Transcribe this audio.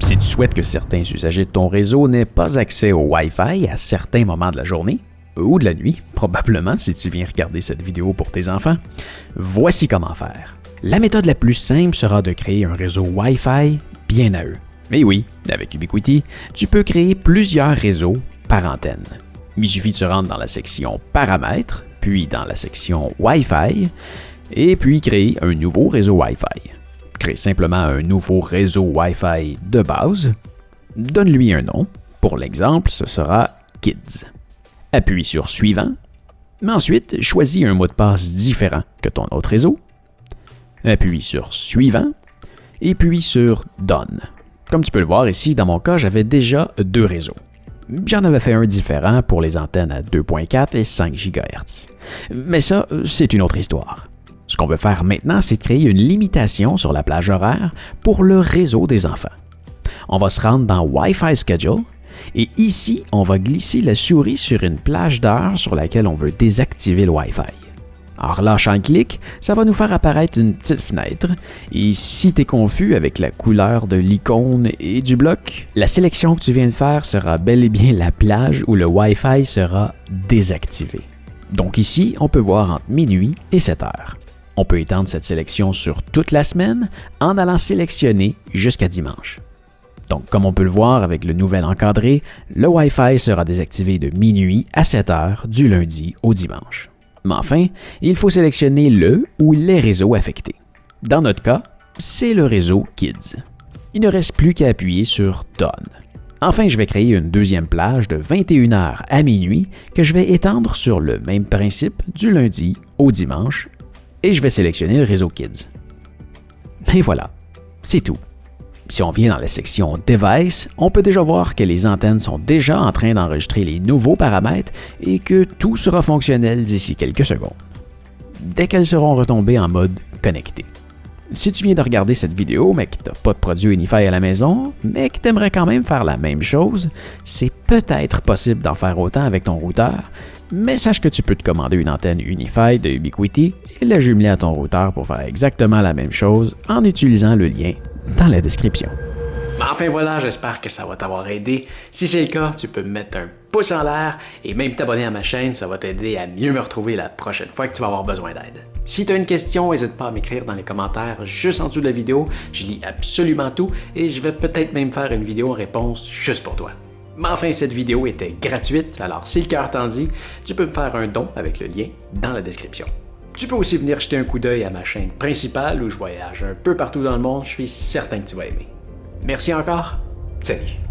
Si tu souhaites que certains usagers de ton réseau n'aient pas accès au Wi-Fi à certains moments de la journée, ou de la nuit, probablement si tu viens regarder cette vidéo pour tes enfants, voici comment faire. La méthode la plus simple sera de créer un réseau Wi-Fi bien à eux. Mais oui, avec Ubiquiti, tu peux créer plusieurs réseaux par antenne. Il suffit de se rendre dans la section Paramètres, puis dans la section Wi-Fi, et puis créer un nouveau réseau Wi-Fi. Crée simplement un nouveau réseau Wi-Fi de base. Donne-lui un nom. Pour l'exemple, ce sera Kids. Appuie sur Suivant. Ensuite, choisis un mot de passe différent que ton autre réseau. Appuie sur Suivant. Et puis sur Done. Comme tu peux le voir ici, dans mon cas, j'avais déjà 2 réseaux. J'en avais fait un différent pour les antennes à 2.4 et 5 GHz. Mais ça, c'est une autre histoire. Ce qu'on veut faire maintenant, c'est créer une limitation sur la plage horaire pour le réseau des enfants. On va se rendre dans Wi-Fi Schedule et ici, on va glisser la souris sur une plage d'heure sur laquelle on veut désactiver le Wi-Fi. En relâchant le clic, ça va nous faire apparaître une petite fenêtre et si tu es confus avec la couleur de l'icône et du bloc, la sélection que tu viens de faire sera bel et bien la plage où le Wi-Fi sera désactivé. Donc ici, on peut voir entre minuit et 7 heures. On peut étendre cette sélection sur toute la semaine en allant sélectionner jusqu'à dimanche. Donc, comme on peut le voir avec le nouvel encadré, le Wi-Fi sera désactivé de minuit à 7 heures du lundi au dimanche. Mais enfin, il faut sélectionner le ou les réseaux affectés. Dans notre cas, c'est le réseau Kids. Il ne reste plus qu'à appuyer sur Done. Enfin, je vais créer une deuxième plage de 21h à minuit que je vais étendre sur le même principe du lundi au dimanche et je vais sélectionner le réseau Kids. Et voilà, c'est tout. Si on vient dans la section Device, on peut déjà voir que les antennes sont déjà en train d'enregistrer les nouveaux paramètres et que tout sera fonctionnel d'ici quelques secondes. Dès qu'elles seront retombées en mode connecté. Si tu viens de regarder cette vidéo mais que tu n'as pas de produit Unifi à la maison, mais que tu aimerais quand même faire la même chose, c'est peut-être possible d'en faire autant avec ton routeur, mais sache que tu peux te commander une antenne Unifi de Ubiquiti et la jumeler à ton routeur pour faire exactement la même chose en utilisant le lien dans la description. Enfin voilà, j'espère que ça va t'avoir aidé. Si c'est le cas, tu peux me mettre un pouce en l'air et même t'abonner à ma chaîne, ça va t'aider à mieux me retrouver la prochaine fois que tu vas avoir besoin d'aide. Si tu as une question, n'hésite pas à m'écrire dans les commentaires juste en dessous de la vidéo, je lis absolument tout et je vais peut-être même faire une vidéo en réponse juste pour toi. Mais enfin, cette vidéo était gratuite, alors si le cœur t'en dit, tu peux me faire un don avec le lien dans la description. Tu peux aussi venir jeter un coup d'œil à ma chaîne principale où je voyage un peu partout dans le monde, je suis certain que tu vas aimer. Merci encore, salut!